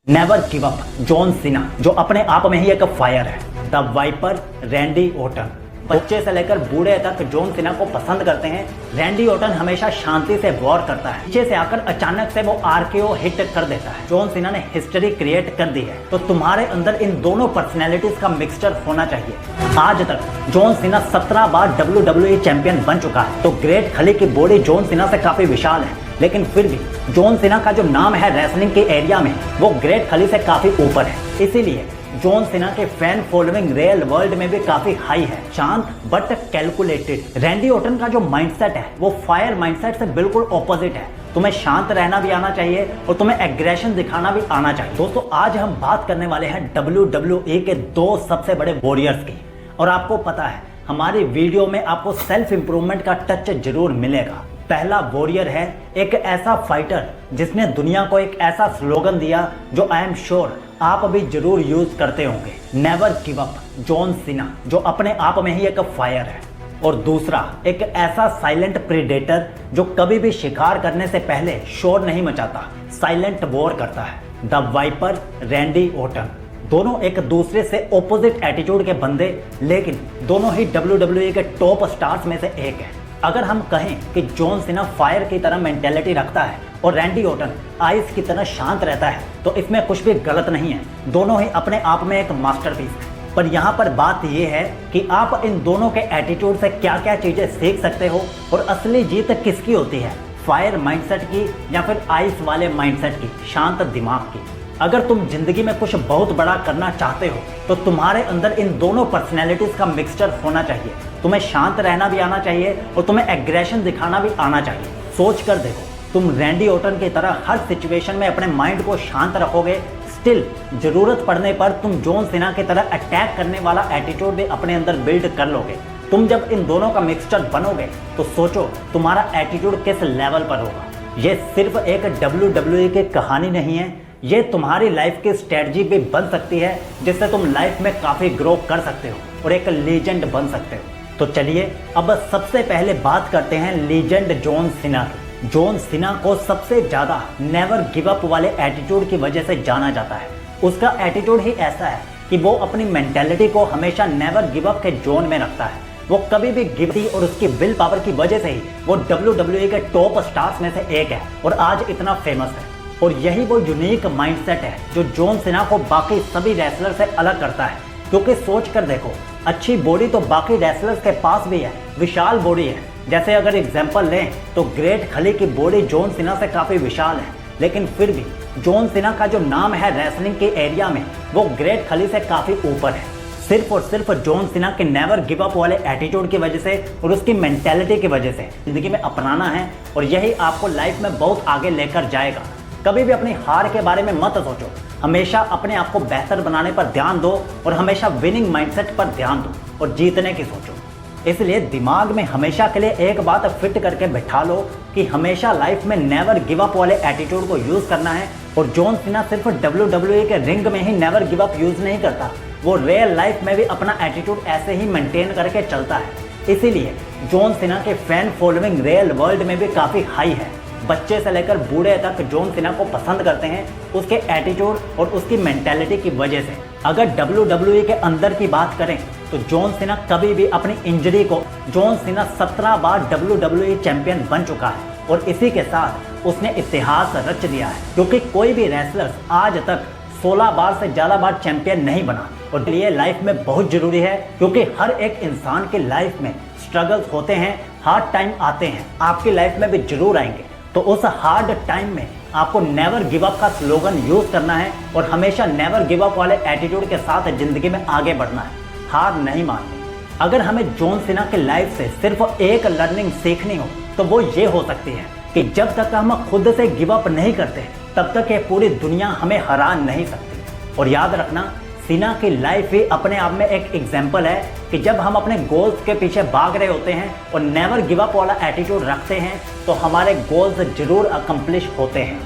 Never give up John Cena, जो अपने आप में ही एक फायर है। द वाइपर रैंडी ओर्टन, बच्चे से लेकर बूढ़े तक जॉन सीना को पसंद करते हैं। रैंडी ओर्टन हमेशा शांति से वॉर करता है, पीछे से आकर अचानक से वो आरकेओ हिट कर देता है। जॉन सीना ने हिस्ट्री क्रिएट कर दी है, तो तुम्हारे अंदर इन दोनों पर्सनैलिटीज का मिक्सचर होना चाहिए। आज तक जॉन सीना 17 बार WWE चैंपियन बन चुका है, तो ग्रेट खली की बॉडी जॉन सीना से काफी विशाल है, लेकिन फिर भी जॉन सीना का जो नाम है रेसलिंग के एरिया में, वो ग्रेट खली से काफी ऊपर है। इसीलिए जॉन सीना के फैन फॉलोइंग रियल वर्ल्ड में भी काफी हाई है। शांत बट कैलकुलेटेड रैंडी ओर्टन का जो माइंडसेट है, वो फायर माइंडसेट से बिल्कुल ऑपोजिट है। तुम्हें शांत रहना भी आना चाहिए और तुम्हें एग्रेशन दिखाना भी आना चाहिए। दोस्तों, आज हम बात करने वाले हैं WWE के दो सबसे बड़े वॉरियर्स की। और आपको पता है, हमारी वीडियो में आपको सेल्फ इंप्रूवमेंट का टच जरूर मिलेगा। पहला वॉरियर है एक ऐसा फाइटर जिसने दुनिया को एक ऐसा स्लोगन दिया जो आई एम श्योर आप भी जरूर यूज करते होंगे। Never give up John Cena, जो अपने आप में ही एक फायर है। और दूसरा एक ऐसा साइलेंट प्रेडेटर जो कभी भी शिकार करने से पहले शोर नहीं मचाता, साइलेंट वॉर करता है। द वाइपर रैंडी ओर्टन, दोनों एक दूसरे से ऑपोजिट एटीट्यूड के बंदे, लेकिन दोनों ही WWE के टॉप स्टार्स में से एक है। अगर हम कहें कि जॉन सीना फायर की तरह मेंटेलिटी रखता है और रैंडी ओर्टन आइस की तरह शांत रहता है, तो इसमें कुछ भी गलत नहीं है। दोनों ही अपने आप में एक मास्टरपीस है। पर यहाँ पर बात यह है कि आप इन दोनों के एटीट्यूड से क्या क्या चीजें सीख सकते हो और असली जीत किसकी होती है, फायर माइंडसेट की या फिर आइस वाले माइंडसेट की, शांत दिमाग की। अगर तुम जिंदगी में कुछ बहुत बड़ा करना चाहते हो, तो तुम्हारे अंदर इन दोनों पर्सनैलिटीज का मिक्सचर होना चाहिए। तुम्हें शांत रहना भी आना चाहिए और तुम्हें एग्रेशन दिखाना भी आना चाहिए। सोच कर देखो, तुम रैंडी ओर्टन की तरह हर सिचुएशन में अपने माइंड को शांत रखोगे, स्टिल जरूरत पड़ने पर तुम जॉन सीना की तरह अटैक करने वाला एटीट्यूड भी अपने अंदर बिल्ड कर लोगे। तुम जब इन दोनों का मिक्सचर बनोगे, तो सोचो तुम्हारा एटीट्यूड किस लेवल पर होगा। ये सिर्फ एक WWE की कहानी नहीं है, ये तुम्हारी लाइफ की स्ट्रेटजी भी बन सकती है, जिससे तुम लाइफ में काफी ग्रो कर सकते हो और एक लीजेंड बन सकते हो। तो चलिए अब सबसे पहले बात करते हैं लीजेंड जॉन सीना की। जॉन सीना को सबसे ज्यादा नेवर गिव अप वाले एटीट्यूड की वजह से जाना जाता है। उसका एटीट्यूड ही ऐसा है कि वो अपनी मेंटेलिटी को हमेशा नेवर गिव अप के जोन में रखता है। वो कभी भी गिव नहीं, और उसकी विल पावर की वजह से ही वो WWE के टॉप स्टार्स में से एक है और आज इतना फेमस है। और यही वो यूनिक माइंडसेट है जो जॉन सीना को बाकी सभी रेसलर से अलग करता है। क्योंकि सोच कर देखो, अच्छी बॉडी तो बाकी रेसलर्स के पास भी है, विशाल बॉडी है। जैसे अगर एग्जांपल लें तो ग्रेट खली की बॉडी जॉन सीना से काफी विशाल है, लेकिन फिर भी जॉन सीना का जो नाम है रेसलिंग के एरिया में, वो ग्रेट खली से काफी ऊपर है। सिर्फ और सिर्फ जॉन सीना के नेवर गिव अप वाले एटीट्यूड की वजह से और उसकी मेंटेलिटी की वजह से जिंदगी में अपनाना है, और यही आपको लाइफ में बहुत आगे लेकर जाएगा। कभी भी अपनी हार के बारे में मत सोचो, हमेशा अपने आप को बेहतर बनाने पर ध्यान दो और हमेशा विनिंग माइंडसेट पर ध्यान दो और जीतने की सोचो। इसलिए दिमाग में हमेशा के लिए एक बात फिट करके बैठा लो कि हमेशा लाइफ में नेवर गिव अप वाले एटीट्यूड को यूज करना है। और जॉन सीना सिर्फ WWE के रिंग में he never give up use नहीं करता, वो रियल लाइफ में भी अपना एटीट्यूड ऐसे ही मेंटेन करके चलता है। इसीलिए जॉन सीना के फैन फॉलोइंग रियल वर्ल्ड में भी काफी हाई है। बच्चे से लेकर बूढ़े तक जॉन सीना को पसंद करते हैं, उसके एटीट्यूड और उसकी मेंटेलिटी की वजह से। अगर WWE के अंदर की बात करें तो जॉन सीना कभी भी अपनी इंजरी को, जॉन सीना 17 बार WWE चैंपियन बन चुका है और इसी के साथ उसने इतिहास रच दिया है। क्योंकि कोई भी रेसलर आज तक 16 बार से ज़्यादा बार चैंपियन नहीं बना, और ये लाइफ में बहुत जरूरी है। क्योंकि हर एक इंसान की लाइफ में स्ट्रगल्स होते हैं, हार्ड टाइम आते हैं, आपकी लाइफ में भी जरूर आएंगे। तो उस हार्ड टाइम में आपको नेवर गिव अप का स्लोगन यूज करना है और हमेशा नेवर गिव अप वाले एटीट्यूड के साथ जिंदगी में आगे बढ़ना है, हार नहीं माननी। अगर हमें जॉन सीना के लाइफ से सिर्फ एक लर्निंग सीखनी हो, तो वो ये हो सकती है कि जब तक हम खुद से गिव अप नहीं करते, तब तक ये पूरी दुनिया हमें हरा नहीं सकती। और याद रखना, सीना की लाइफ ही अपने आप में एक एग्जाम्पल है कि जब हम अपने गोल्स के पीछे भाग रहे होते हैं और नेवर गिव अप वाला एटीट्यूड रखते हैं, तो हमारे गोल्स जरूर अकम्प्लिश होते हैं।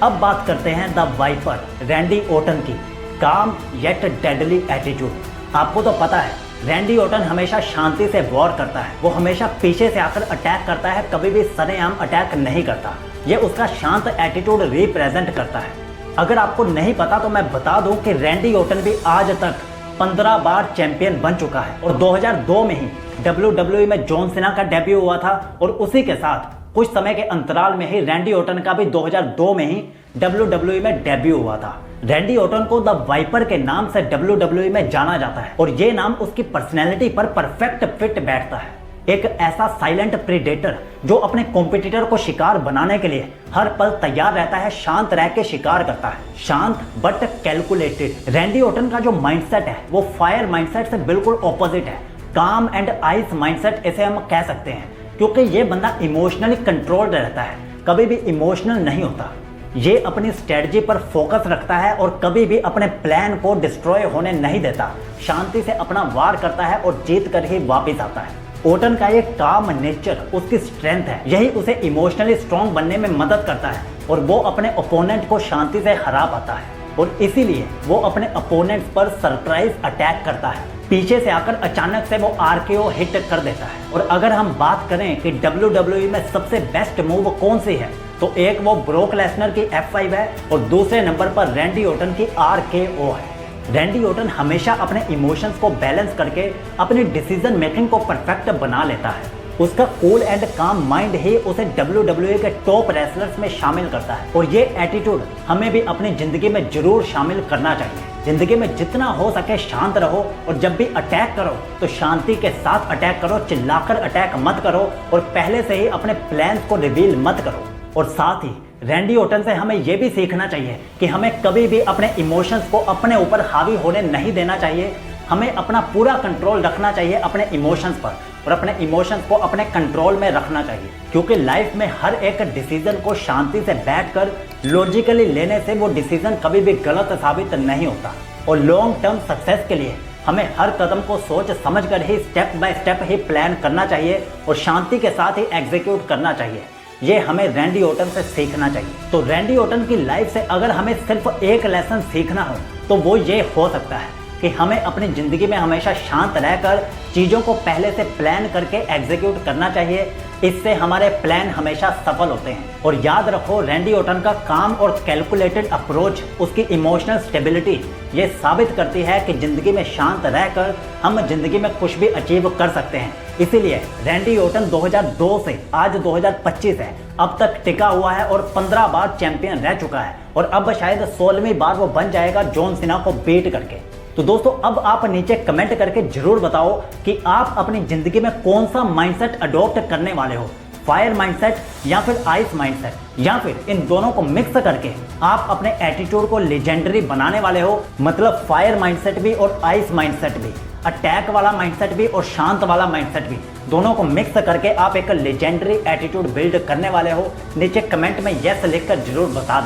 अब बात करते हैं द वाइपर रैंडी ओर्टन की, काम येट डेडली एटीट्यूड। आपको तो पता है, रैंडी ओर्टन हमेशा शांति से वॉर करता है। वो हमेशा पीछे से आकर अटैक करता है, कभी भी सरेआम अटैक नहीं करता। ये उसका शांत एटीट्यूड रिप्रेजेंट करता है। अगर आपको नहीं पता तो मैं बता दूं कि रैंडी ऑर्टन भी आज तक 15 बार चैंपियन बन चुका है और 2002 में ही WWE में जॉन सीना का डेब्यू हुआ था और उसी के साथ कुछ समय के अंतराल में ही रैंडी ऑर्टन का भी 2002 में ही WWE में डेब्यू हुआ था। रैंडी ऑर्टन को द वाइपर के नाम से WWE में जाना जाता है और ये नाम उसकी पर्सनैलिटी पर परफेक्ट फिट बैठता है। एक ऐसा साइलेंट प्रीडेटर जो अपने कॉम्पिटिटर को शिकार बनाने के लिए हर पल तैयार रहता है, शांत रह के शिकार करता है, शांत बट कैलकुलेटेड। रैंडी ऑर्टन का जो माइंडसेट है वो फायर माइंडसेट से बिल्कुल ऑपोजिट है, काम एंड आइस माइंडसेट इसे हम कह सकते हैं, क्योंकि ये बंदा इमोशनली कंट्रोल्ड रहता है, कभी भी इमोशनल नहीं होता। ये अपनी स्ट्रेटजी पर फोकस रखता है और कभी भी अपने प्लान को डिस्ट्रॉय होने नहीं देता, शांति से अपना वार करता है और जीत कर ही वापस आता है। ऑर्टन का ये काम नेचर उसकी स्ट्रेंथ है, यही उसे इमोशनली स्ट्रॉन्ग बनने में मदद करता है और वो अपने ओपोनेंट को शांति से हरा पाता है और इसीलिए वो अपने ओपोनेंट्स पर सरप्राइज अटैक करता है, पीछे से आकर अचानक से वो RKO हिट कर देता है। और अगर हम बात करें कि WWE में सबसे बेस्ट मूव कौन सी है, तो एक वो ब्रोक लेसनर की F5 है और दूसरे नंबर पर रैंडी ऑर्टन की RKO है। रैंडी ऑर्टन हमेशा अपने इमोशंस को बैलेंस करके अपनी डिसीजन मेकिंग को परफेक्ट बना लेता है। उसका कूल एंड काम माइंड ही उसे WWE के टॉप रेसलर्स में शामिल करता है और ये एटीट्यूड हमें भी अपनी जिंदगी में जरूर शामिल करना चाहिए। जिंदगी में जितना हो सके शांत रहो और जब भी अटैक करो तो शांति के साथ अटैक करो, चिल्लाकर अटैक मत करो और पहले से ही अपने प्लान्स को रिवील मत करो। और साथ ही रैंडी ऑर्टन से हमें यह भी सीखना चाहिए कि हमें कभी भी अपने इमोशंस को अपने ऊपर हावी होने नहीं देना चाहिए। हमें अपना पूरा कंट्रोल रखना चाहिए अपने इमोशंस पर और अपने इमोशंस को अपने कंट्रोल में रखना चाहिए, क्योंकि लाइफ में हर एक डिसीजन को शांति से बैठकर लॉजिकली लेने से वो डिसीजन कभी भी गलत साबित नहीं होता। और लॉन्ग टर्म सक्सेस के लिए हमें हर कदम को सोच समझ कर ही स्टेप बाय स्टेप ही प्लान करना चाहिए और शांति के साथ ही एग्जीक्यूट करना चाहिए। ये हमें रैंडी ऑर्टन से सीखना चाहिए। तो रैंडी ऑर्टन की लाइफ से अगर हमें सिर्फ एक लेसन सीखना हो तो वो ये हो सकता है कि हमें अपनी ज़िंदगी में हमेशा शांत रहकर चीज़ों को पहले से प्लान करके एग्जीक्यूट करना चाहिए। इससे हमारे प्लान हमेशा सफल होते हैं। और याद रखो, रैंडी ऑर्टन का काम और कैलकुलेटेड अप्रोच, उसकी इमोशनल स्टेबिलिटी ये साबित करती है कि ज़िंदगी में शांत रहकर हम ज़िंदगी में कुछ भी अचीव कर सकते हैं। इसीलिए रैंडी ऑर्टन 2002 से आज 2025 है, अब तक टिका हुआ है और 15 बार चैंपियन रह चुका है और अब शायद 16वीं बार वो बन जाएगा जॉन सीना को बीट करके। तो दोस्तों, अब आप नीचे कमेंट करके जरूर बताओ कि आप अपनी जिंदगी में कौन सा माइंडसेट अडॉप्ट करने वाले हो, फायर माइंडसेट या फिर आइस माइंडसेट, या फिर इन दोनों को मिक्स करके आप अपने एटीट्यूड को लेजेंडरी बनाने वाले हो। मतलब फायर माइंडसेट भी और आइस माइंडसेट भी, अटैक वाला माइंडसेट भी और शांत वाला माइंडसेट भी, दोनों को मिक्स करके आप एक लेजेंडरी एटीट्यूड बिल्ड करने वाले हो। नीचे कमेंट में यस लिखकर जरूर बता दें।